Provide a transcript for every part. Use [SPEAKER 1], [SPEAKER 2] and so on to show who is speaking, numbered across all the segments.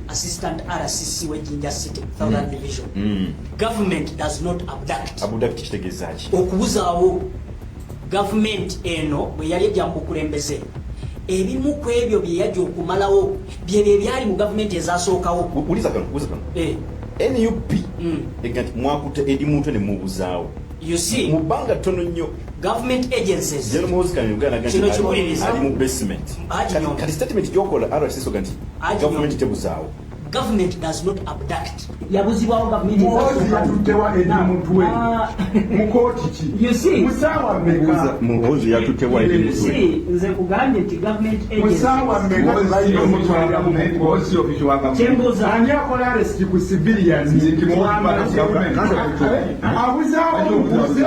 [SPEAKER 1] Assistant RCC Wejinja City, Southern Division. Government does not abduct. Okubuzaawo government eno bwe yali ejja mukulembeze. Ebimu ku ebyo bye yajja okumalawo bye byali mu government ezasookawo.
[SPEAKER 2] Uliza kano. NUP egati mwakutte edi muntu ne mubuzaawo.
[SPEAKER 1] You see,
[SPEAKER 2] mubanga tono nnyo
[SPEAKER 1] government agencies.
[SPEAKER 2] Jeno Moses kan Uganda ganti ali mu basement. Kati statement jokola RCC ganti government tebuzaawo. Government does not abduct.
[SPEAKER 1] Yabuzibwawo government
[SPEAKER 3] yatutewa edi muntu we. Mukoti ki.
[SPEAKER 1] You see,
[SPEAKER 3] musawa meka.
[SPEAKER 2] Muhozi yatutewa edi muntu we.
[SPEAKER 1] You see, nze kugambye nti government agencies.
[SPEAKER 3] Musawa meka bayo mutwala mu bosi official wa government.
[SPEAKER 1] Chemboza
[SPEAKER 3] anya kola arrest ku civilians. Nzikimwamba government. Abuzawo mubuze.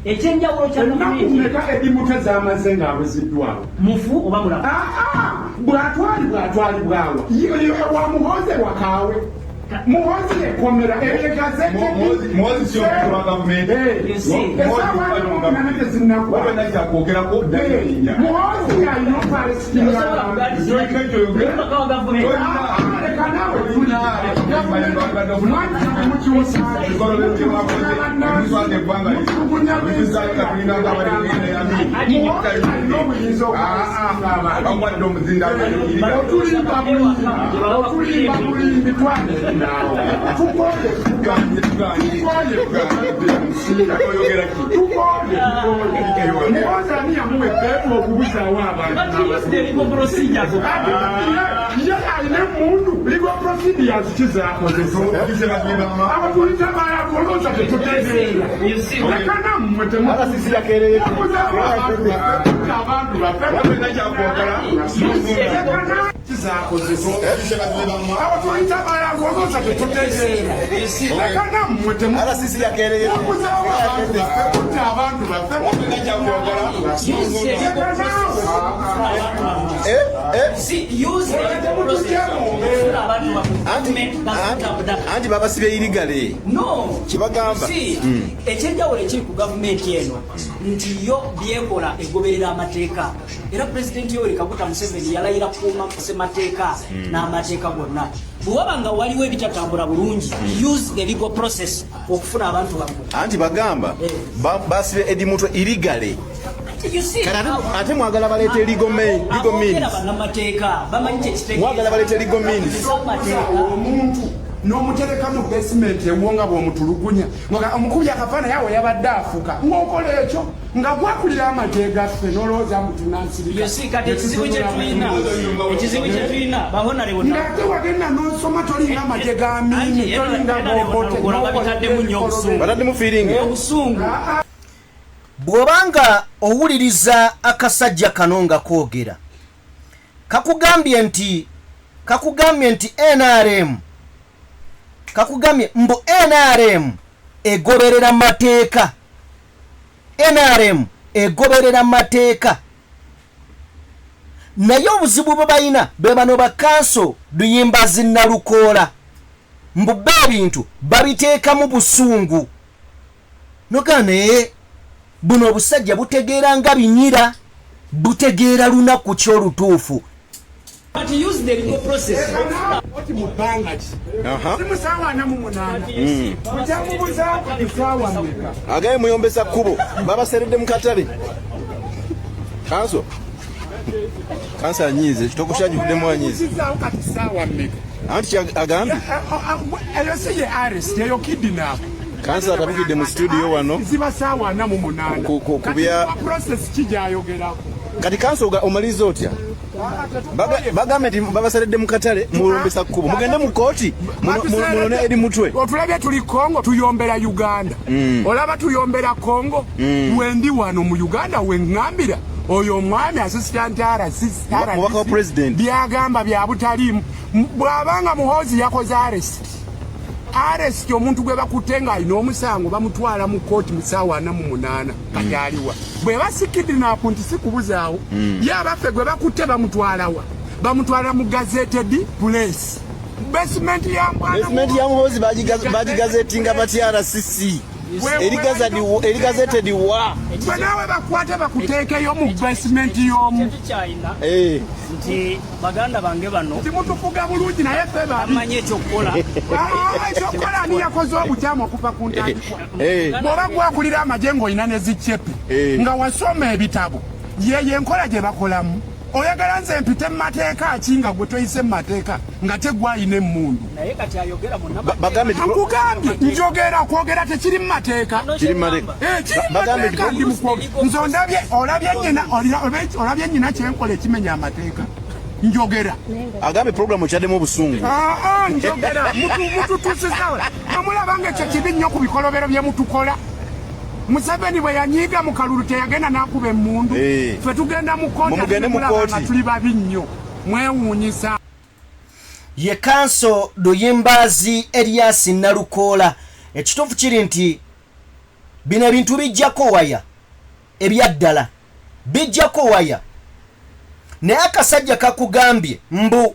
[SPEAKER 1] Ekyenjawulo kya
[SPEAKER 3] gavumenti edimute z'amazenga abuziddwawo
[SPEAKER 1] mufu oba mulala
[SPEAKER 3] bw'atwalibwawo wa muhoze wakaawe muhozi ekomera muhozi sio mtu wa gavumenti muhozi alina
[SPEAKER 2] anti baba sibe illegally.
[SPEAKER 1] No.
[SPEAKER 2] Kibagamba.
[SPEAKER 1] Ekyenjawulo ekiri ku gavumenti eno nti yo byekola egoberera amateeka. Era President Yoweri Kaguta Museveni yalayira kuuma kusemateeka n'amateeka gonna. Bw'oba nga waliwo ebitatambula bulungi, use the legal process okufuna abantu bakko.
[SPEAKER 2] Anti bagamba basibe edi muntu illegally. Ate mwagala balete legal means. Mwagala balete legal means.
[SPEAKER 3] Omuntu n'omutereka mu basement ewonga bw'omutulugunya omukubi akapana yawe yabadde afuka ng'okola ekyo nga gwakulira amateeka ffe n'olowooza mutunansirika
[SPEAKER 1] ekizibu kye tulina
[SPEAKER 3] ng'ate wagenda n'osoma tolinga amateeka amini tolinga
[SPEAKER 2] bataddemu feeling
[SPEAKER 4] bw'obanga owuliriza akasajja kano nga koogera kakugambye nti NRM kakugambye mbu NRM egoberera mateeka. NRM egoberera mateeka. Naye obuzibu bwe balina be bano bakanso luyimba zinnalukoola mbu be ebintu babiteeka mu busungu. Nogane buno obusajja butegeera nga binyira, butegeera lunaku ky'olutuufu.
[SPEAKER 1] But use the legal process.
[SPEAKER 2] Agaye muyombesa kkubo babaseredde mu katale. Kansa anyize tokushajuddemu anyize. Anti agambye Kansa atabukidde mu studio wano kubya
[SPEAKER 3] process kijayogera.
[SPEAKER 2] Kati kansa omaliza otya? Bagamenti babaseredde mu katale mulombesa kkubo mugende mu kooti mulone edi mutwe.
[SPEAKER 3] Otulabye tuli Kongo tuyombera Uganda. Olaba tuyombera Kongo wendi wano mu Uganda wengambira oyo mwami assistant
[SPEAKER 2] mubaka wa president
[SPEAKER 3] byagamba bya butalimu bwabanga muhozi yakoze arrest omuntu gwe bakutenga ino omusango bamutwala mu kooti musaawa 48 kajaliwa bwe basikidi na punti sikubuzaawo yabaffe gwe bakutte bamutwala mu gazetted place basement ya
[SPEAKER 2] muhozi bagigazetinga bati RCC Erigazette diwa.
[SPEAKER 3] Banawe bakwate bakuteekeyo mu basement y'omu.
[SPEAKER 1] Nti baganda bange bano.
[SPEAKER 3] Timutufuga bulungi naye feba.
[SPEAKER 1] Amanye ekyokukola.
[SPEAKER 3] Ekyokukola ani yakoze obukyamu okuva ku ntandikwa. Bw'oba gwakulira amajengo ina ne zicepi. Nga wasoma ebitabo. Yeye enkola gye bakolamu. Oyagala nze mpite mu mateeka ki nga gwe toyise mu mateeka nga tegwayina emmundu.
[SPEAKER 1] Naye kati ayogera munna
[SPEAKER 2] bagambe
[SPEAKER 3] nkugambye njogera kwogera tekiri mu mateeka.
[SPEAKER 2] Kiri mu mateeka.
[SPEAKER 3] Bagambe ndi mukwogera. Nze olabye nnyina kyenkola ekimenya amateeka. Njogera.
[SPEAKER 2] Agambe programu kyaddemu obusungu.
[SPEAKER 3] Njogera. Mututuusizawe. Omulabanga ekyo kibi nnyo ku bikolobero bye mutukola. Museveni bwe yanyiiga mu kalulu teyagenda n'akuba emmundu. Ffe tugenda mu kooti tuli babi nnyo. Mwewuunyisa.
[SPEAKER 4] Ye Kanso Luyimbazi Erias Nalukoola. Ekituufu kiri nti bino ebintu bijjako waya ebyaddala bijjako waya. Naye akasajja kakugambye mbu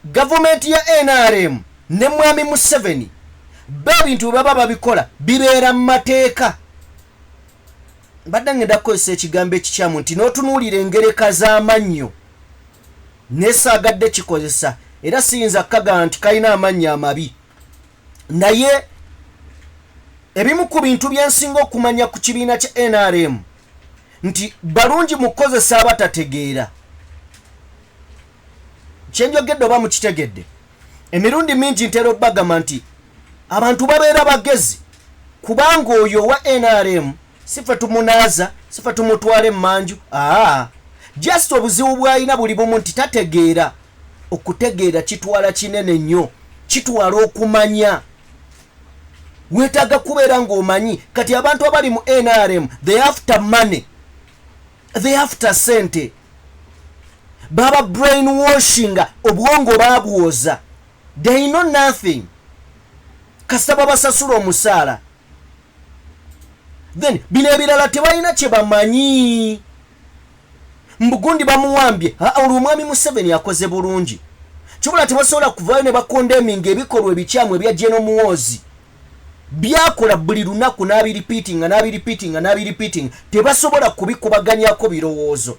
[SPEAKER 4] gavumenti ya NRM ne Mwami Museveni babintu baba babikola bibeera mu mateeka. Mbadde ngenda kukozesa ekigambo ekikyamu nti n'otunuulira engereka z'amannyo nesaagadde kikozesa era siyinza kagamba nti kalina amannyo amabi. Naye ebimu ku bintu byensinga okumanya ku kibiina kya NRM nti balungi mu kukozesa abatategeera. Kyenjogedde oba mukitegedde. Emirundi mingi ntera obbagamba nti abantu babeera bagezi kubanga oyo wa NRM sifa tumunaaza sifa tumutwale mmanju. Just obuzibu bw'alina buli bumu nti tategeera. Okutegeera kitwala kinene nnyo, kitwala okumanya. Weetaaga kubeera ng'omanyi kati abantu abali mu NRM they after money, they after sente. Baba brainwashinga obwongo baabwoza. They know nothing. Kasaba basasula omusaala. Then bino ebirala tebalina kye bamanyi. Mbugundi bamuwambye olw'Omwami Museveni akoze bulungi. Kibula tebasobola kuvaayo ne bakondeminga ebikolwa ebikyamu ebya General Muhoozi. Byakola buli lunaku n'abiripiitinga. Tebasobola kubikubaganyako birowoozo.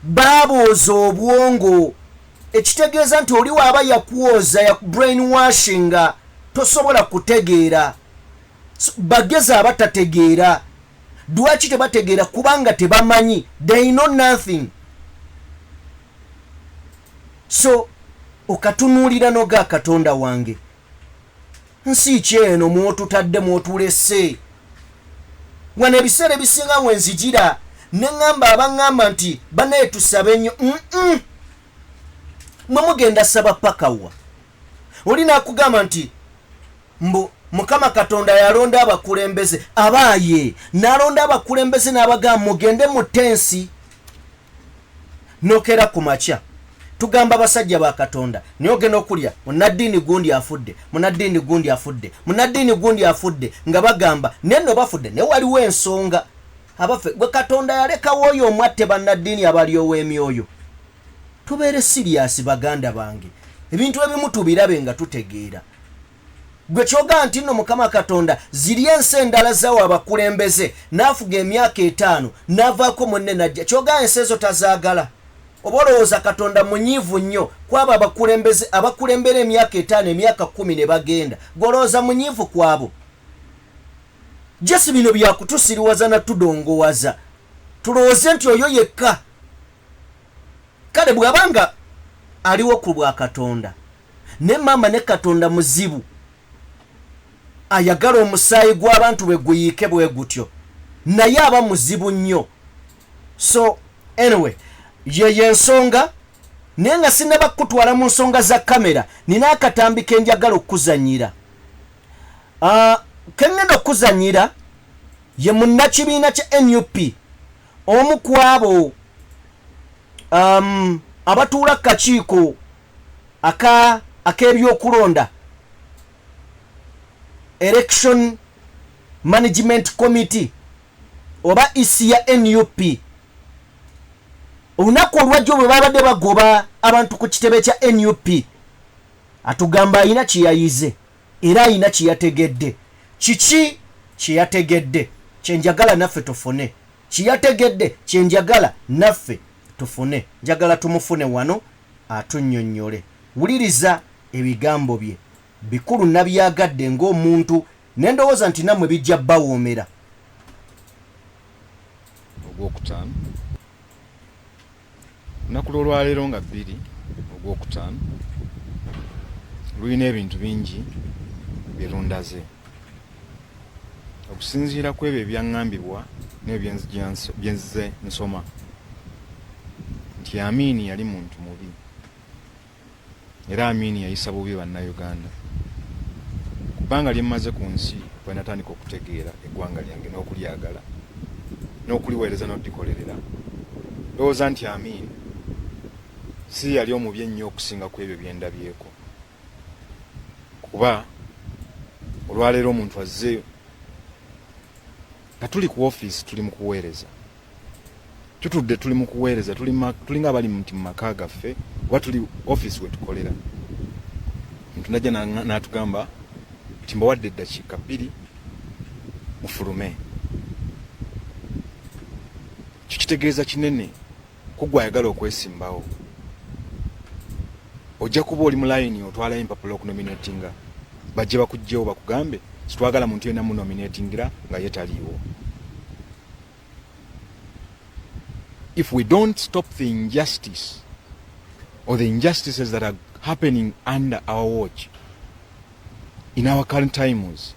[SPEAKER 4] Baabooza obwongo. Ekitegeeza nti oli waaba yakuwoza ya brainwashinga tosobola kutegeera. Bageza abatategeera. Lwaki tebategeera? Kubanga tebamanyi. They know nothing. So okatunuulira noga Katonda wange. Nsi kyeno mwotutadde mwotulese. Wano ebiseera ebisinga wenzijira neŋŋamba abaŋŋamba nti banaye tusabe nnyo. Mwe mugenda saba paka wa. Oli naakugamba nti mbu Mukama Katonda yalonda abakulembeze abaaye n'alonda abakulembeze n'abagamba mugende mu tensi nokera ku makya. Tugamba basajja ba Katonda naye ogenda okulya munaddiini gundi afudde nga bagamba nenno bafudde ne waliwo ensonga abaffe gwe Katonda yalekawo oyo omwatte bannaddiini abalyowo emyoyo. Tubeere siriasi baganda bange, ebintu ebimu tubirabe nga tutegeera. Gwe kyoga nti nno Mukama Katonda ziri ensi endala zawo abakulembeze n'afuga emyaka 5 n'avaako munne najja. Kyoga ensi ezo tazaagala. Oba olowooza Katonda munyiivu nnyo kwabo abakulembera emyaka 5 emyaka 10 ne bagenda. Golowooza munyiivu kwabo. Jesi bino byakutusiriwaza na tudongowaza. Tulowooze nti oyo yekka. Kale bw'abanga aliwo ku bwa Katonda ne mama ne Katonda muzibu ayagala omusaayi gw'abantu bwe guyiike bwe gutyo naye aba muzibu nnyo. So anyway ye ensonga naye nga sinaba kutwala mu nsonga za kamera nina akatambi ke njagala okuzanyira. Kengenda okuzanyira ye munnakibiina kya NUP omu ku abo abatuula kakiiko ak'ebyokulonda Election Management Committee oba isi ya NUP. Olunaku olwajjo bwe babadde bagoba abantu ku kitebe kya NUP atugamba ayina kye yayize era ayina kye yategedde. kiki kyeyategedde kyenjagala naffe tufune kiyategedde kyenjagala naffe tufune njagala tumufune wano atunnyonnyole wuliriza ebigambo bye bikulu nabyagadde ng'omuntu nendowooza nti nammwe bijja bawoomera
[SPEAKER 5] ogwokutaano lunaku lwolwaleero nga 2 ogwokutaano lulina ebintu bingi birundaze okusinziira ku ebyo ebyaŋŋambibwa n'ebyenzize nsoma nti Amini yali muntu mubi era Amini yayisa bubi bannayuganda kubanga lyemmaze ku nsi bwe natandika okutegeera eggwanga lyange n'okulyagala n'okuliweereza n'odikolerera ndowooza nti Amini si yali omubi ennyo okusinga ku ebyo byendabyeko kuba olwaleero omuntu azze nga tuli ku office tuli mu kuweereza tutudde tuli mu kuweereza tulinga abali mu maka gaffe oba tuli office we tukolera omuntu najja n'atugamba nti mbawadde eddakiika 2 mufulume kikitegeeza kinene kugwa ayagala okwesimbawo ojja kuba oli mu layini otwalayo empapula okunominatinga bajje bakugjewo bakugambe kitwagala muntu yenna munominatingira nga ye taliiwo. If we don't stop the injustice or the injustices that are happening under our watch in our current times,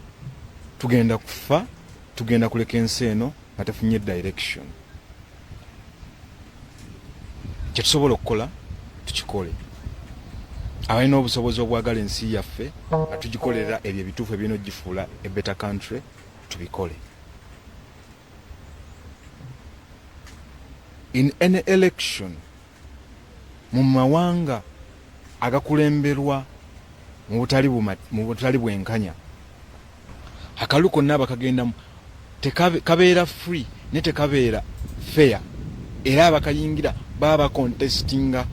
[SPEAKER 5] tugenda kufa, tugenda kuleka ensi eno nga tefunye direction. Kye tusobola okukola tukikole. Abalina obusobozi obwagala ensi yaffe nga tugikolera ebyo ebituufu ebirina ogifuula a better country tubikole. In any election mu mawanga agakulemberwa mu butali bwenkanya akalu konna bakagenda kabeera free ne tekabeera fair era abakayingira baba contestinga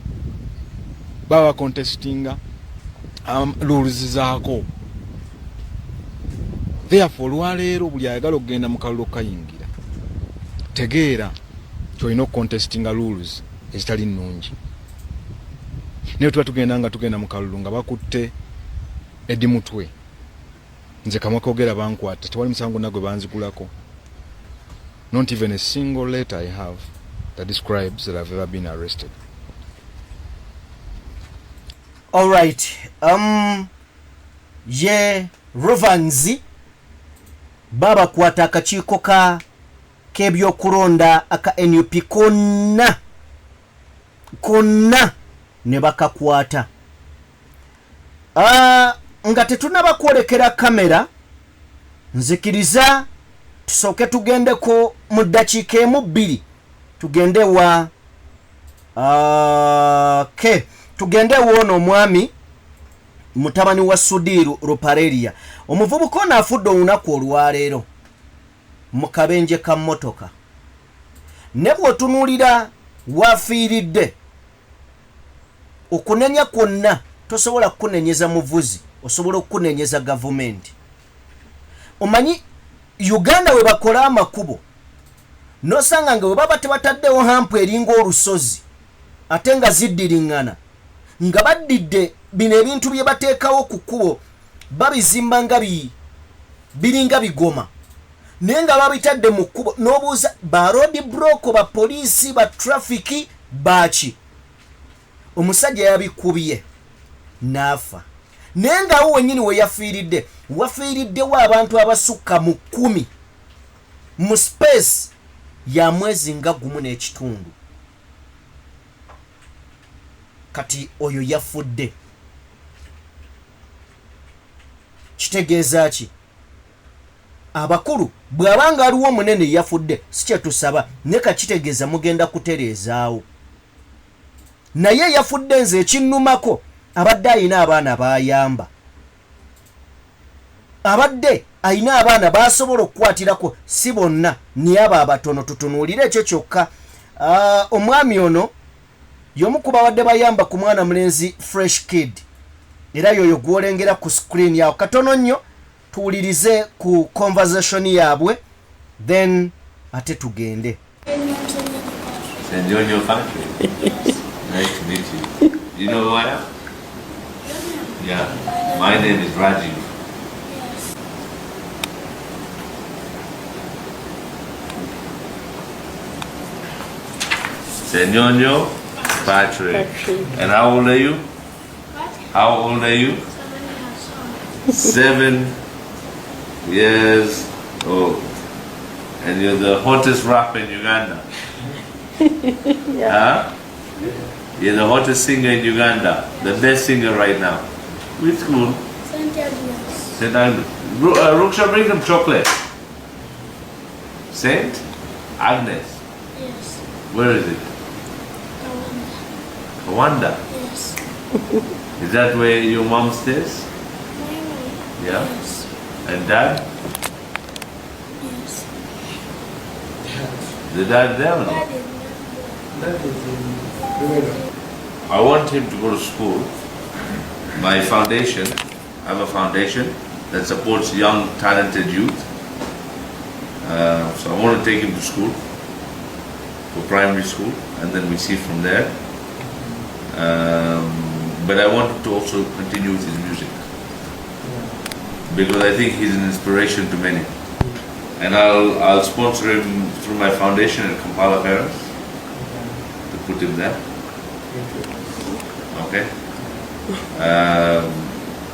[SPEAKER 5] rules zaako. Therefore lwaleero buli ayagala okugenda mu kalulu kayingira tegeera kyolina contestinga rules ezitali nnungi. Naye tuba tugenda mu kalulu nga bakutte Edi Mutwe nze kamwe koogera bankwata tewali musango nagwe banzigulako. Not even a single letter I have that describes that I've ever been arrested.
[SPEAKER 4] All right. Ye Rovanzi baba kwata akakiiko k'ebyokulonda aka NUP konna ne bakakwata. Nga tetunaba kwolekera kamera nzikiriza tusooke tugendeko mu ddakiika emu 2 tugende wa tugende woono omwami mutabani wa Sudiru Ruparelia omuvubuka ono afudde olunaku olwaleero mu kabenje ka mmotoka ne bw'otunuulira wafiiridde okunenya kwonna tosobola kukunenyeza muvuzi osobola okukunenyeza gavumenti. Omanyi Uganda we bakola amakubo nosanga nga we baba tebataddewo hampu eringa olusozi ate nga ziddiriŋŋana nga baddidde bino ebintu bye bateekawo ku kkubo babizimba nga biringa bigoma naye nga babitadde mu kkubo n'obuuza ba road block ba poliisi ba trafiki baki omusajja yabikubye n'afa. Naye ngaawo wennyini we wafiiriddewo abantu abasukka mu 10 mu space ya mwezi nga 1.5. Kati oyo yafudde kitegeeza ki? Abakulu bw'abanga aliwo munene yafudde si kye tusaba ne kakitegeeza mugenda kutereezaawo. Naye yafudde nze ekinnumako abadde ayina abaana bayamba, abadde ayina abaana basobola okukwatirako si bonna naye abo abatono tutunuulire ekyo kyokka. Omwami ono y'omu ku babadde bayamba ku mwana mulenzi Fresh Kid era yoyo gwolengera ku screen yawo katono nnyo tuwulirize ku conversation yaabwe then ate tugende.
[SPEAKER 6] St. John, your country. Nice to meet you. You know who I am? Yeah. My name is Rajiv. Señor Patrick. And how old are you? How old are you? 7 years old. And you're the hottest rapper in Uganda. Huh? You're the hottest singer in Uganda. The best singer right now. Which school?
[SPEAKER 7] St. Agnes.
[SPEAKER 6] St. Agnes. Ruksha, bring them chocolate. St. Agnes.
[SPEAKER 7] Yes.
[SPEAKER 6] Where is it? Rwanda.
[SPEAKER 7] Yes.
[SPEAKER 6] Is that where your mom stays? Yeah.
[SPEAKER 7] Yes.
[SPEAKER 6] And dad?
[SPEAKER 7] Yes.
[SPEAKER 6] The dad there or no? I want him to go to school. My foundation, I have a foundation that supports young, talented youth. So I want to take him to school, for primary school, and then we see from there. But I want him to also continue with his music, because I think he's an inspiration to many. And I'll sponsor him through my foundation at Kampala Parents to put him there. Okay.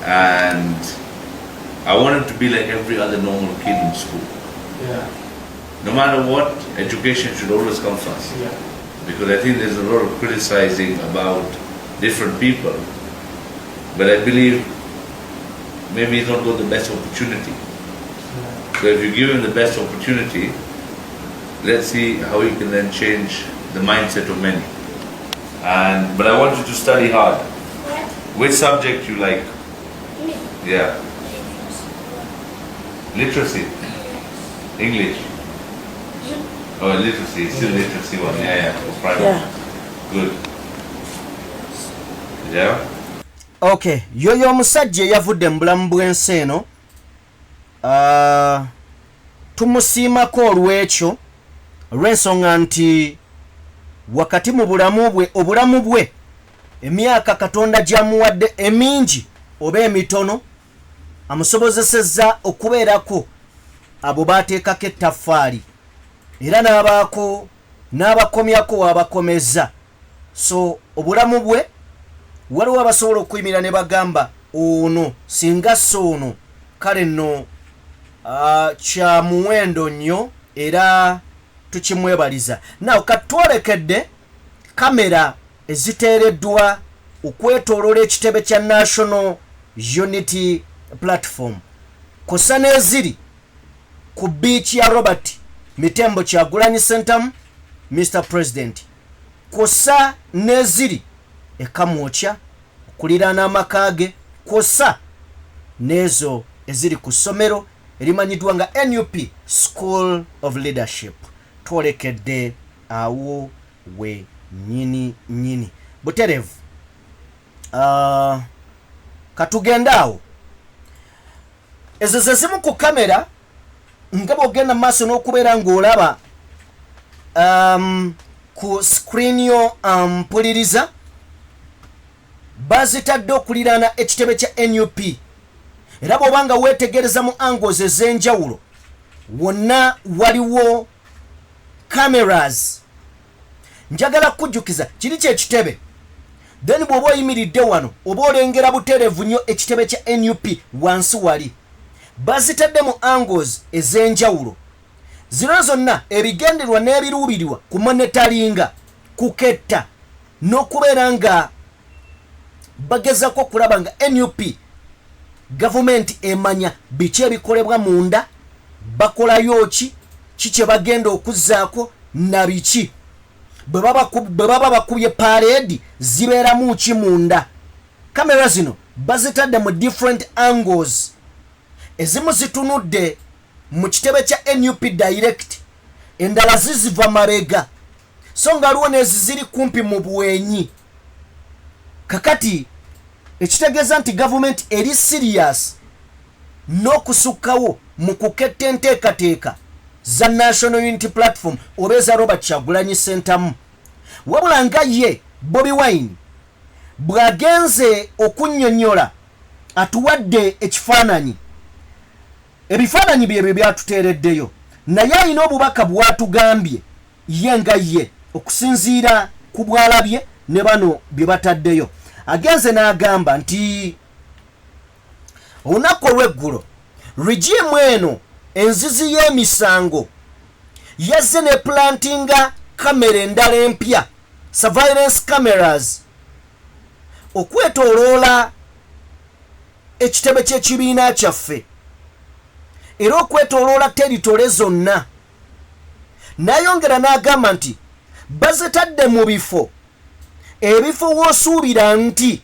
[SPEAKER 6] And I want him to be like every other normal kid in school.
[SPEAKER 8] Yeah.
[SPEAKER 6] No matter what, education should always come first.
[SPEAKER 8] Yeah.
[SPEAKER 6] Because I think there's a lot of criticizing about different people, but I believe maybe he's not got the best opportunity. So if you give him the best opportunity, let's see how he can then change the mindset of many. But I want you to study hard.
[SPEAKER 7] What?
[SPEAKER 6] Which subject you like?
[SPEAKER 7] Me.
[SPEAKER 6] Yeah. Literacy. English. Oh, literacy. Still literacy one. Yeah. For primary.
[SPEAKER 9] Yeah.
[SPEAKER 6] Good. Yeah.
[SPEAKER 4] Okay, yoyo omusajja yavudde mu bulamu bw'ensi eno. Tumusiimako olw'ekyo olw'ensonga nti wakati mu obulamu bwe emyaka Katonda gy'amuwadde emingi oba emitono amusobozesezza okubeerako abo baateekako ettaffaali era n'abakomyako w'abakomezza. So obulamu bwe waliwo abasobola okuyimirira ne bagamba ono singa ono kale nno kya muwendo nnyo era tukimwebaliza. Naw katwolekedde kamera eziteereddwa okwetooloola ekitebe kya National Unity Platform kosa n'eziri ku beach ya Robert Mitembo Kyagulanyi Center, Mr. President, kosa n'eziri ekamwokya okuliraana amaka ge, kosa n'ezo eziri ku ssomero erimanyiddwa nga NUP School of Leadership. Twolekedde awo we nyini buterevu. Katugenda awo ezo ze zimu ku kamera nga bw'ogenda mu maaso n'okubeera ng'olaba ku screen yo mpuliriza bazitadde okuliraana ekitebe kya NUP era bw'obanga weetegereza mu angles ez'enjawulo wonna waliwo cameras. Njagala kujjukiza kiri kyekitebe then bw'oba oyimiridde wano oba olengera buterevu nnyo ekitebe kya NUP wansi wali bazitadde mu angles ez'enjawulo. Zino zonna ebigenderwa n'ebiruubirirwa ku monetaringa kuketta n'okubeera nga bagezako okulaba nga NUP gavumenti emanya biki ebikolebwa munda, bakolayo ki kye bagenda okuzzaako na biki bwe baba bakubye parade zibeeramu ki munda. Kamera zino bazitadde mu different angles. Ezimu zitunudde mu kitebe kya NUP direct, endala ziziva mabega, so nga waliwo n'ezi ziri kumpi mu bwenyi. Kakati ekitegeeza nti gavumenti eri serious n'okusukkawo mu kuketta enteekateeka za National Unity Platform oba eza Robert Kyagulanyi Ssentamu. Wabula nga ye Bobi Wine bw'agenze okunnyonnyola atuwadde ekifaananyi, ebifaananyi byebyo byatuteereddeyo, naye alina obubaka bw'atugambye ye nga ye okusinziira ku bwalabye ne bano bye bataddeyo. Agenze n'agamba nti olunaku olw'eggulo regimu eno enzizi y'emisango yazze ne plantinga kamera endala empya, surveillance cameras, okwetooloola ekitebe ky'ekibiina kyaffe era okwetooloola teritole zonna. N'ayongera n'agamba nti bazitadde mu bifo w'osuubira nti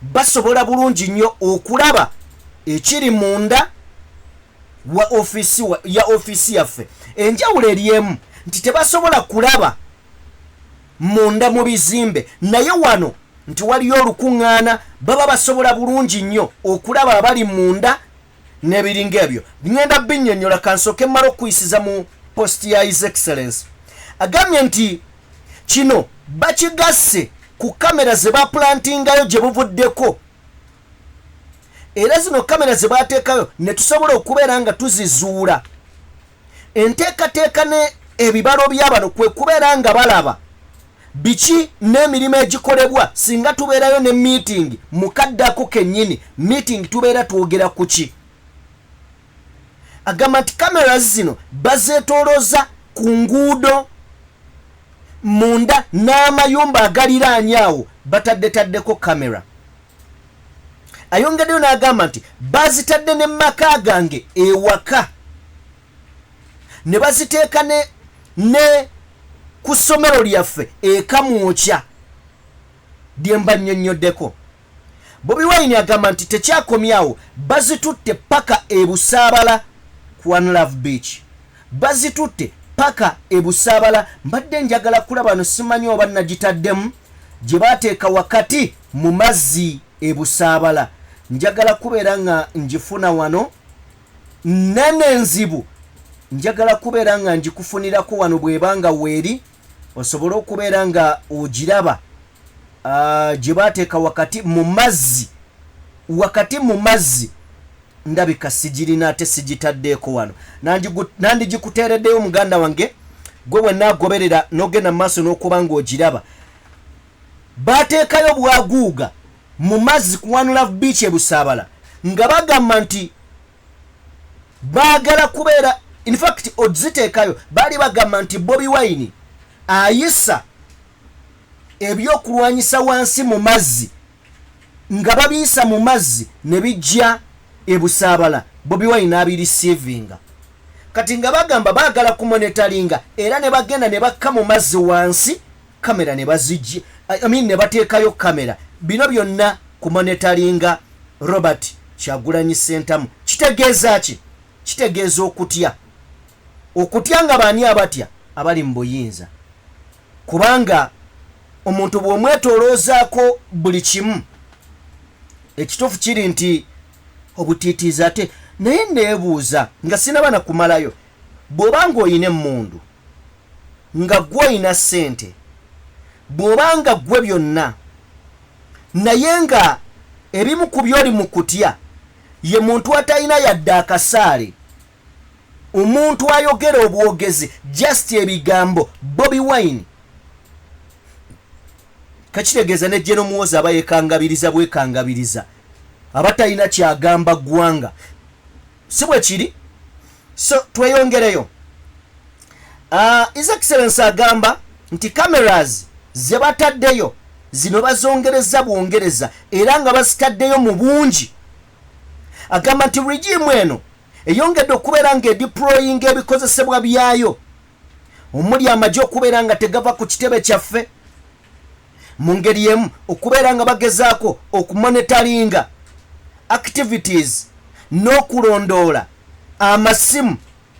[SPEAKER 4] basobola bulungi nnyo okulaba ekiri munda ya ofiisi yaffe. Enjawulo eriemu nti tebasobola kulaba munda mu bizimbe, naye wano nti waliyo olukuŋŋaana baba basobola bulungi nnyo okulaba abali munda n'ebiringa ebyo. Ngenda binnyonnyola kansooke mmala okuyisiza mu post ya His Excellency. Agambye nti kino bakigasse ku kamera ze baplantingayo gye buvuddeko, era zino kamera ze bateekayo ne tusobola okubeera nga tuzizuula. Enteekateeka ne ebibalo by'abano kwe kubeera nga balaba biki n'emirimu egikolebwa singa tubeerayo ne meeting mukaddako kennyini meeting tubeera twogera ku ki. Agamba nti kamera zino bazeetoolooza ku nguudo munda n'amayumba agaliraanye awo batadde-taddeko kamera. Ayongeddeyo n'agamba nti bazitadde ne maka gange ewaka ne baziteeka ne ku ssomero lyaffe ekamwokya lye mbannyonnyoddeko. Bobi Wine agamba nti tekyakomyawo, bazitutte paka ebusaabala ku One Love Beach, bazitutte paka ebusaabala. Mbadde njagala kulaba no simanyi oba nagitaddemu gye baateeka wakati mu mazzi ebusaabala. Njagala kubeera nga njifuna wano nene enzibu, njagala kubeera nga njikufunirako wano bwebanga weeri osobole okubeera nga ogiraba gye baateeka wakati mu mazzi. Ndabika sigirina ate sigitaddeeko wano, nandigikuteereddeyo muganda wange gwe bwe naagoberera n'ogenda mu maaso n'okuba ng'ogiraba. Baateekayo bwaguuga mu mazzi ku One Love Beach ebusaabala nga bagamba nti baagala kubeera, in fact oziteekayo baali bagamba nti Bobi Wine ayisa ebyokulwanyisa wansi mu mazzi nga babiyisa mu mazzi ne bijja ebusaabala. Bobi Wine abirisiivinga kati nga bagamba baagala kumonetalinga era ne bagenda ne bakka mu mazzi wansi kamera ne bazijja ne bateekayo kamera. Bino byonna kumonetalinga Robert Kyagulanyi Ssentamu. Kitegeeza ki? Kitegeeza okutya nga baani abatya abali mu buyinza, kubanga omuntu bw'omwetooloozaako buli kimu ekituufu kiri nti obutiitiiza ate. Naye neebuuza nga sinaba na kumalayo, bw'obanga oyina emmundu nga gwe oyina ssente, bw'obanga gwe byonna, naye nga ebimu ku byoli mu kutya ye muntu atalina yadde akasaale, omuntu ayogera obwogezi just ebigambo, Bobi Wine kakitegeeza ne General Muhoozi aba yekangabiriza bwekangabiriza, abatalina kyagamba ggwanga, si bwe kiri? So tweyongereyo. His Excellency agamba nti cameras ze bataddeyo zino bazongereza bwongereza era nga bazitaddeyo mu bungi. Agamba nti regimu eno eyongedde okubeera nga edeploying ebikozesebwa byayo omuli amagye okubeera nga tegava ku kitebe kyaffe, mu ngeri emu okubeera nga bagezaako okumonetalinga activities n'okulondoola amasimu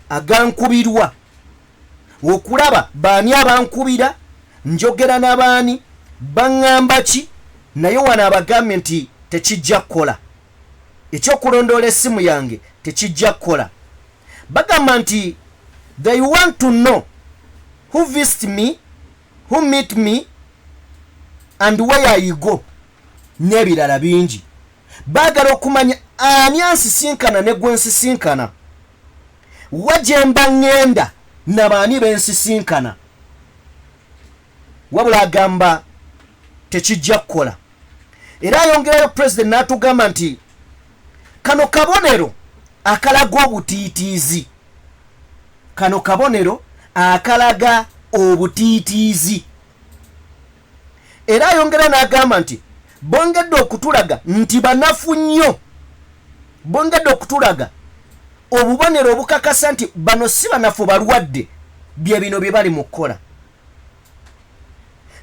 [SPEAKER 4] agankubirwa, okulaba baani abankubira, njogera n'abaani, baŋŋamba ki, naye wano abagambye nti tekijja kukola. ekyokulondoola essimu yange tekijja kukola. Bagamba nti they want to know who visit me, who meet me and where I go, n'ebirala bingi. Baagala okumanya ani ansisinkana ne gwe nsisinkana, wagye mba ŋŋenda n'abaani bensisinkana. Wabula agamba tekijja kukola. Era ayongerayo president n'atugamba nti kano kabonero akalaga obutiitiizi. Kano kabonero akalaga obutiitiizi. Era ayongera n'agamba nti bongedde okutulaga nti banafu nnyo, bongedde okutulaga obubonero obukakasa nti bano si banafu balwadde, bye bino bye bali mu kukola.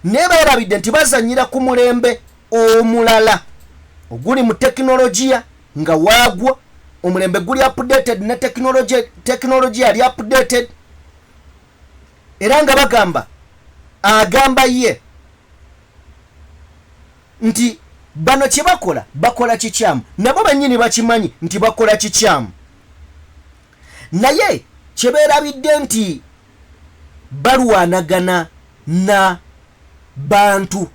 [SPEAKER 4] Naye beerabidde nti bazanyira ku mulembe omulala oguli mu tekinologiya nga waagwo, omulembe guli updated ne tekinologiya yali updated. Era nga bagamba agamba ye nti bano kye bakola, bakola kikyamu, nabo bennyini bakimanyi nti bakola kikyamu. Naye kye beerabidde nti balwanagana na bantu.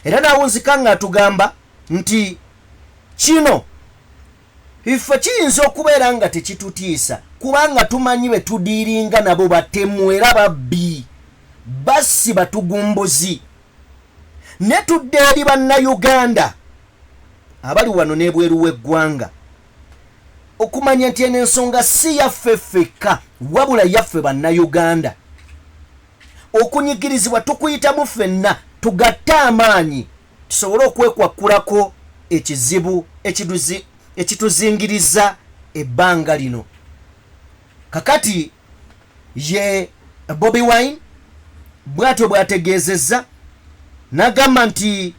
[SPEAKER 4] Era naawunzika nga atugamba nti kino ife kiyinza okubeera nga tekitutiisa, kubanga tumanyi be tudiiringa nabo batemu era babbi, basi batugumbuzi. Ne tudde eri bannayuganda abali wano n'ebweru w'eggwanga okumanya nti eno ensonga si yaffe ffekka, wabula yaffe bannayuganda. Okunyigirizibwa tukuyitamu ffenna, tugatte amaanyi tusobole okwekwakulako ekizibu ekituzingiriza ebbanga lino. Kakati ye Bobi Wine bw'atyo bw'ategeezezza, n'agamba nti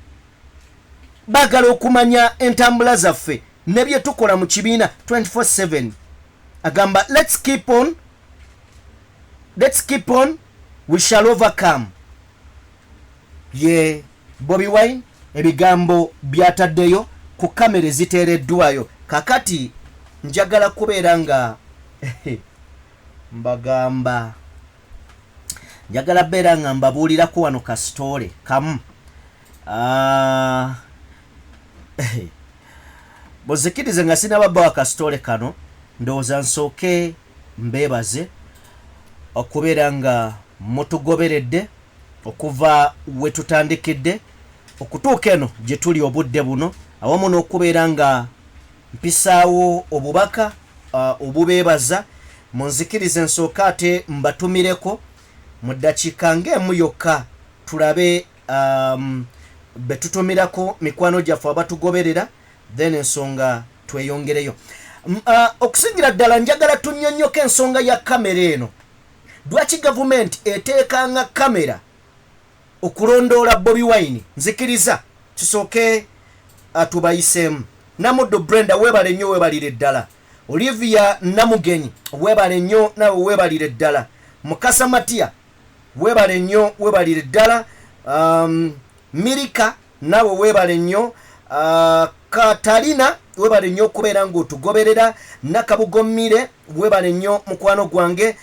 [SPEAKER 4] baagala okumanya entambula zaffe ne bye tukola mu kibiina 24/7. Agamba let's keep on, we shall overcome. Ye Bobi Wine ebigambo byataddeyo ku kamera eziteereddwayo. Kakati njagala kubeera nga mbagamba, njagala beera nga mbabuulirako wano kasitoole kamu. Bozikirize nga sinababbawa kasitoole kano, ndowooza nsooke mbeebaze okubeera nga mutugoberedde okuva we tutandikidde okutuuka eno gye tuli obudde buno, awamu n'okubeera nga mpisaawo obubaka obubeebaza. Munzikirize nsooka ate mbatumireko mu ddakiika ng'emu yokka tulabe betutumirako mikwano gyaffe abatugoberera, then ensonga tweyongereyo. Okusingira ddala njagala tunnyonnyoke ensonga ya kamera eno. Lwaki gavumenti eteekanga kamera okulondoola Bobi Wine? Nzikiriza kisooke tubayiseemu. Namuddo Brenda weebale nnyo, weebalire ddala. Olivia Namugenyi weebale nnyo, nawe weebalire ddala. Mukasa Matia weebale nnyo, weebalire ddala. Mirika nawe weebale nnyo. Katalina weebale nnyo okubeera ng'otugoberera. Nakabugommire weebale nnyo mukwano gwange.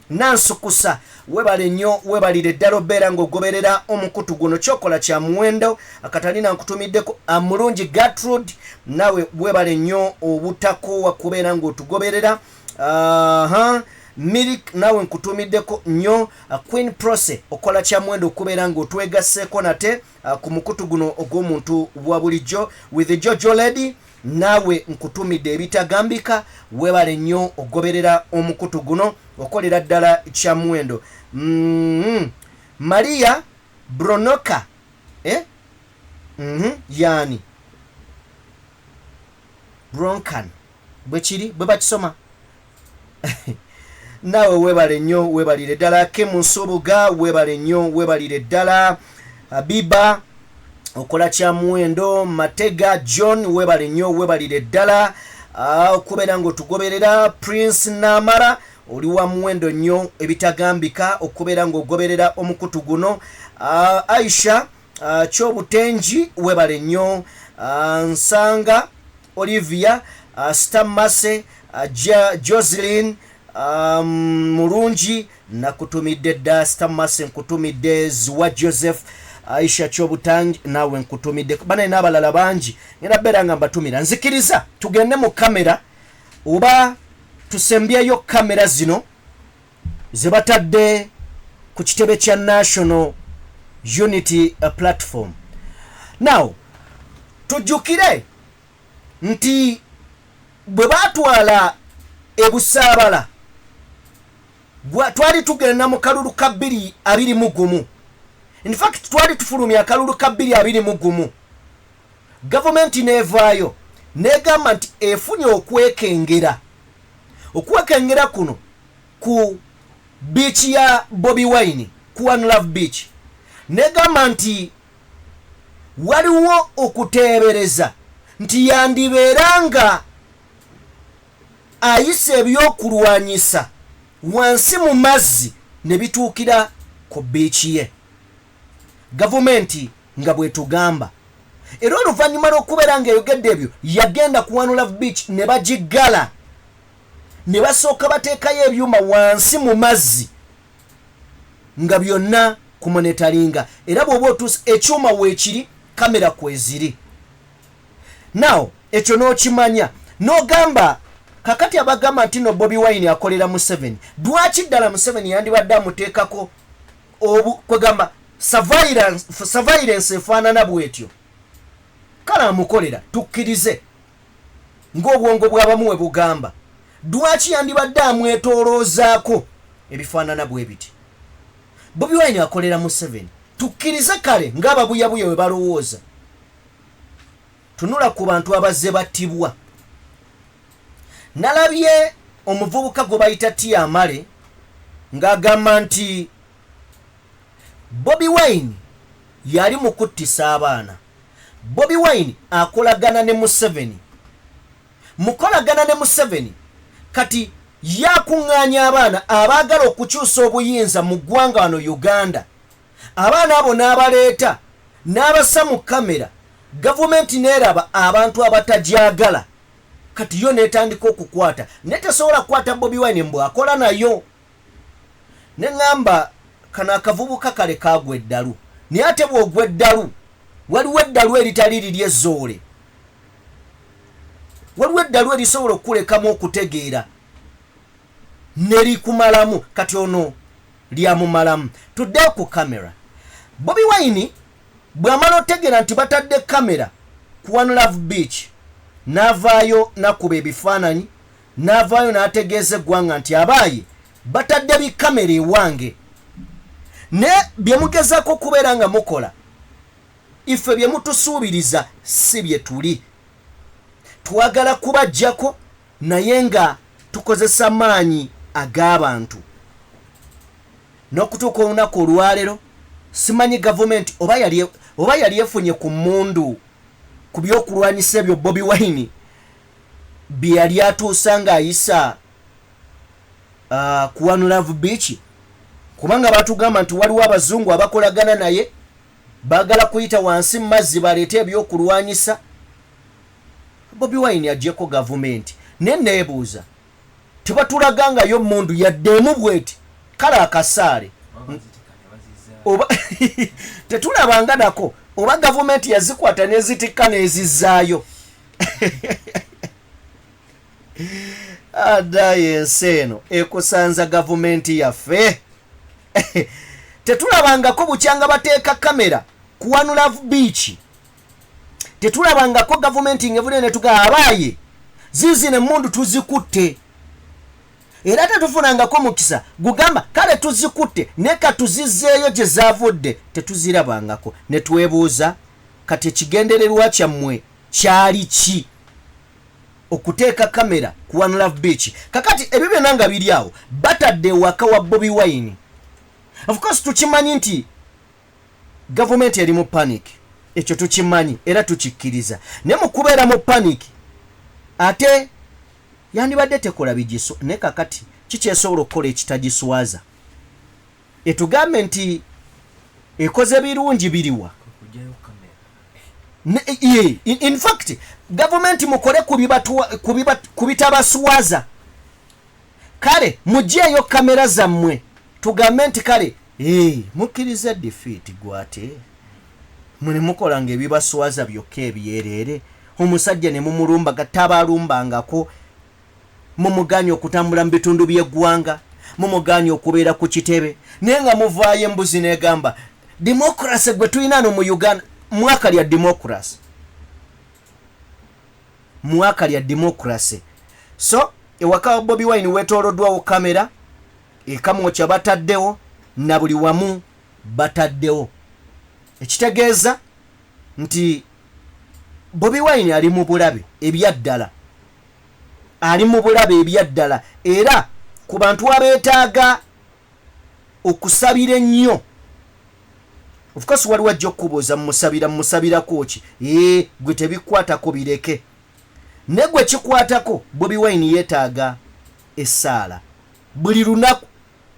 [SPEAKER 4] Nansukusa weebale nnyo, weebalire ddala obeera ng'ogoberera omukutu guno, kyokola kya muwendo. Katalina nkutumiddeko. Mulungi Gertrude nawe weebale nnyo obutakoowa kubeera ng'otugoberera. Mirik nawe nkutumiddeko nnyo. Queen Prose okola kya muwendo okubeera ng'otwegasseeko nate ku mukutu guno ogw'omuntu wa bulijjo. With Jojo Lady nawe nkutumidde ebitagambika, weebale nnyo ogoberera omukutu guno okolera ddala kya muwendo. Maria Bronoka yani Broncan bwekiri bwe bakisoma nawe weebale nnyo, weebalire ddala. Kemunsubuga weebale nnyo, weebalire ddala. Habiba okola kya muwendo. Matega John weebale nnyo, weebalire ddala okubeera ng'otugoberera. Prince Namara oli wa muwendo nnyo ebitagambika okubeera ng'ogoberera omukutu guno. Aisha Kyobutengi weebale nnyo. Nsanga Olivia, Stammase, Jocelyn, Murungi, nakutumidde dda Stammase, nkutumidde Zwa Joseph, Aisha Chobutangi, nawe nkutumidde bana n'abalala bangi ngenda beera nga mbatumira. Nzikiriza tugende mu kamera oba tusembyeyo kamera zino ze batadde ku kitebe kya National Unity Platform. Now tujjukire nti bwe batwala ebusaabala twali tugenda mu kalulu ka 221. In fact twali tufulumya akalulu ka 221. Gavumenti neevaayo negamba nti efunye okwekengera kuno ku beach ya Bobi Wine, ku One Love Beach. Negamba nti waliwo okuteebereza nti yandibeeranga ayise ebyokulwanyisa wansi mu mazzi ne bituukira ku beach ye. Gavumenti nga bwetugamba era oluvannyuma lw'okubeera ng'eyogedde ebyo yagenda ku One Love Beach ne bagiggala ne basooka bateekayo ebyuma wansi mu mazzi nga byonna kumonetalinga era bw'oba otuusa ekyuma weekiri kamera kweziri. Now ekyo n'okimanya n'ogamba kakati abagamba nti no Bobi Wine akolera Museveni. Lwaki ddala Museveni yandibadde amuteekako kwegamba surveillance efaanana bwetyo? Kale amukolera tukkirize ng'obwongo bw'abamu we bugamba. Lwaki yandibadde amwetooloozaako ebifaanana bwe biti? Bobi Wine akolera Museveni tukkirize kale ng'ababuyabuya we balowooza. Tunula ku bantu abazze battibwa. Nalabye omuvubuka gwe bayita Tiamale ng'agamba nti Bobi Wine yali mu kuttisa abaana. Bobi Wine akolagana ne Museveni. Mukolagana ne Museveni kati yakuŋŋaanya abaana abaagala okukyusa obuyinza mu ggwanga wano Uganda. Abaana abo n'abaleeta n'abassa mu kamera. Gavumenti neeraba abantu abatajagala kati yo neetandika okukwata naye tesobola kukwata Bobi Wine mbw akola nayo. Neŋŋamba kano akavubuka kale kaagwa eddalu naye ate bw'ogwa eddalu waliwo eddalu eritali liri ezzoole. Waliwo eddalu erisobola okukulekamu okutegeera ne likumalamu kati ono lyamumalamu. Tuddeyo ku kamera. Bobi Wine bw'amala otegeera nti batadde kamera ku One Love Beach n'avaayo nakuba ebifaananyi n'avaayo n'ategeeza eggwanga nti abaaye batadde bikamera ewange ne bye mugezaako okubeera nga mukola ife bye mutusuubiriza si bye tuli. Twagala kubaggyako naye nga tukozesa maanyi ag'abantu. N'okutuuka olunaku olwaleero simanyi gavumenti oba yali efunye ku mmundu ku byokulwanyisa ebyo Bobi Wine bye yali atuusa ng'ayisa ku One Love Beach, kubanga batugamba nti waliwo abazungu abakolagana naye baagala kuyita wansi mu mazzi baleete ebyokulwanyisa. Bobi Wine aggyeko gavumenti naye neebuuza tebatulagangayo mundu yaddeemu bweti kale akasaale oba tetulabanga nako oba gavumenti yazikwata nezitikka nezizzaayo. Adaye ensi eno ekusanza gavumenti yaffe. Tetulabangako bukyanga bateeka kamera ku One Love Beach. Tetulabangako gavumenti ngevune ne tuga abaaye zizi ne mundu tuzikutte. Era tetufunangako mukisa gugamba kale tuzikutte neka tuzizzeeyo gye zaavudde tetuzirabangako. Ne twebuuza kati ekigendererwa kyammwe kyali ki okuteeka kamera ku One Love Beach? Kakati ebyo byonna nga biri awo batadde waka wa Bobi Wine. Of course tukimanyi nti gavumenti eri mu panic, ekyo tukimanyi era tukikkiriza. Naye mu kubeera mu panic ate yandibadde tekola bigiso ne kakati kikyesobola okukola ekitagiswaza. Etugambe nti ekoze birungi biriwa In fact government mukole kubitabasuwaza kale mujeyo kamera zammwe tugambe nti kale mukkiriza defeat gwate mune mukolanga ebibaswaza byokka ebyerere omusajja ne mumulumba gatabalumbangako mumuganya okutambula mu bitundu by'eggwanga mumuganya okubeera ku kitebe naye nga muvaayo embuzi negamba democracy gwe tulina no mu Uganda mwaka lya democracy so ewaka Bobi Wine wetoloddwawo kamera ekamwokya bataddewo na buli wamu bataddewo ekitegeeza nti Bobi Wine ali mu bulabe ebyaddala era ku bantu abeetaaga okusabira ennyo of course waliwo ajja okubuuza musabira koki gwe tebikwatako bireke ne gwe kikwatako Bobi Wine yeetaaga essaala buli lunaku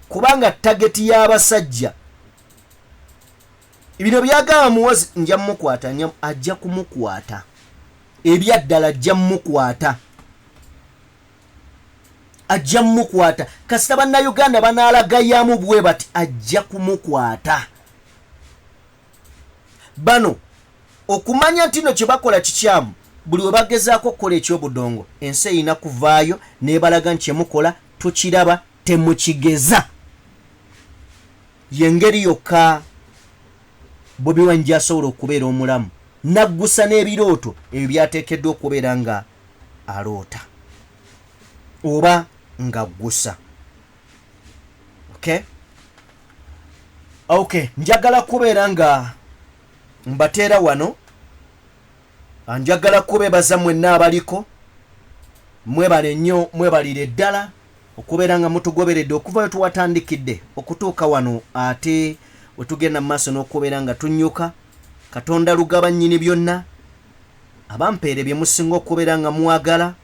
[SPEAKER 4] kubanga tageti y'abasajja bino byagamba muwozi nja mukwata ajja kumukwata ebyaddala ajja mukwata kasita bannayuganda banaalagayamu bwe bati ajja kumukwata bano okumanya nti no kyebakola kikyamu buli we bagezaako okukola ekyobudongo ensi erina kuvaayo nebalaga nti kyemukola tukiraba temukigeza yengeri yokka Bobi Wine gyasobola okubeera omulamu naggusa n'ebirooto ebyo byateekeddwa okubeera nga aloota oba nga ggusa okay njagala kubeera nga mbateera wano njagala kubeebaza mwenna abaliko mwebale nnyo mwebalire ddala okubeera nga mutugoberedde okuva we tuwatandikidde okutuuka wano ate wetugenda mu maaso n'okubeera nga tunnyuka Katonda lugaba nnyini byonna abampeere bye musinga okubeera nga mwagala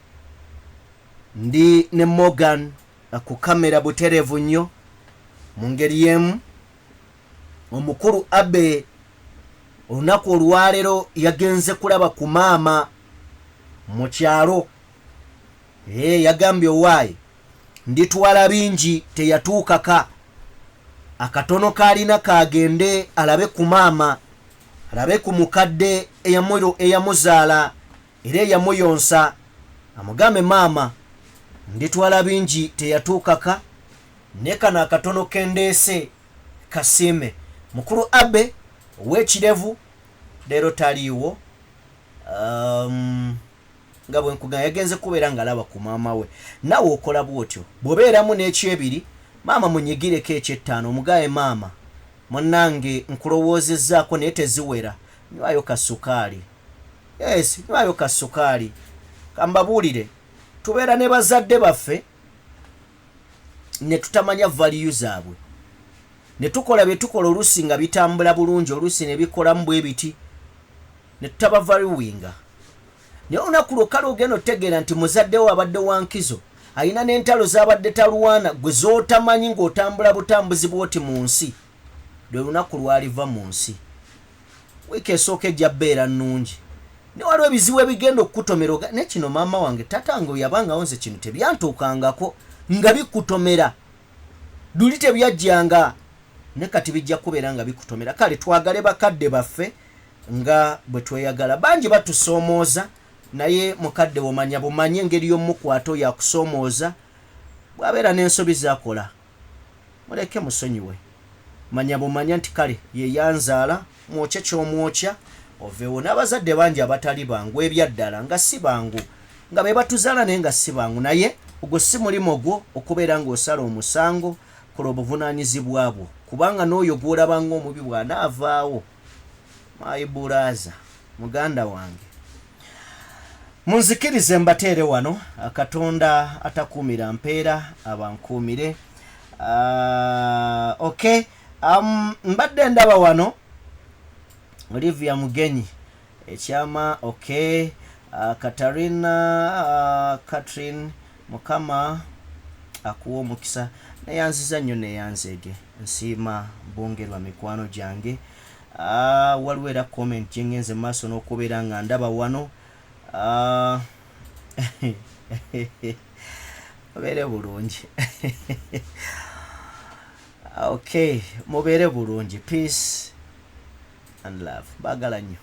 [SPEAKER 4] ndi ne Morgan ku kamera buterevu nnyo mu ngeri y'emu omukulu Abe olunaku olwaleero yagenze kulaba ku maama mu kyalo yagambye owaayi nditwala bingi teyatuukaka akatono kaalina kagende alabe ku maama alabe ku mukadde eyamuzaala era eyamuyonsa amugambe maama nditwala bingi teyatuukaka ne kano akatono kendeese kasiime mukulu Abe ow'ekirevu leero taliiwo nga bwe nkugamba yagenze kubeera nga alaba ku maama we nawe okola bwotyo bw'obeeramu n'ekyebiri maama munyigireko ekyettaano omugaye maama munnange nkulowoozezzaako naye teziwera nywayo kasukaali nywayo kasukaali kambabuulire tubeera ne bazadde baffe ne tutamanya valiyu zaabwe ne tukola bye tukola oluusi nga bitambula bulungi oluusi ne bikolamu bwe biti ne tutabavaluwinga naye olunaku lwokale ogenda otegeera nti muzaddewo abadde wa nkizo alina n'entalo z'abadde talwana gwe z'otamanyi ng'otambula butambuzi bw'oti mu nsi lwe lunaku lwaliva mu nsi wiiki esooka ejja bbeera nnungi ne waliwo ebizibu ebigenda okukutomera ne kino maama wange tatange oyabangawo nze kino tebyantuukangako nga bikutomera luli tebyajjanga ne kati bijja kubeera nga bikutomera kale twagale bakadde baffe nga bwe tweyagala bangi batusoomooza naye mukadde womanya bumanye engeri y'omukwato yakusoomooza bwabeera n'ensobi zakola muleke musonyiwe manya bumanya nti kale ye yanzaala mwokye ky'omwokya oveewo n'abazadde bangi abatali bangu ebyaddala nga si bangu nga be batuzaala naye nga si bangu naye ogwo si mulimu gwo okubeera ng'osala omusango kola obuvunaanyizibwa bwo kubanga n'oyo gw'olabanga omubi bw'anaavaawo maayibulaaza muganda wange munzikirize mbateere wano Katonda atakuumira mpeera abankuumire okay mbadde ndaba wano Olivia Mugenyi ekyama okay Katarina Catherine mukama akuwa omukisa neyanziza nnyo neyanzege nsiima bongerwa mikwano gyange waliwo era comment gyengenze maaso n'okubeera nga ndaba wano mubeere bulungi okay mubeere bulungi peace and love baagala nnyo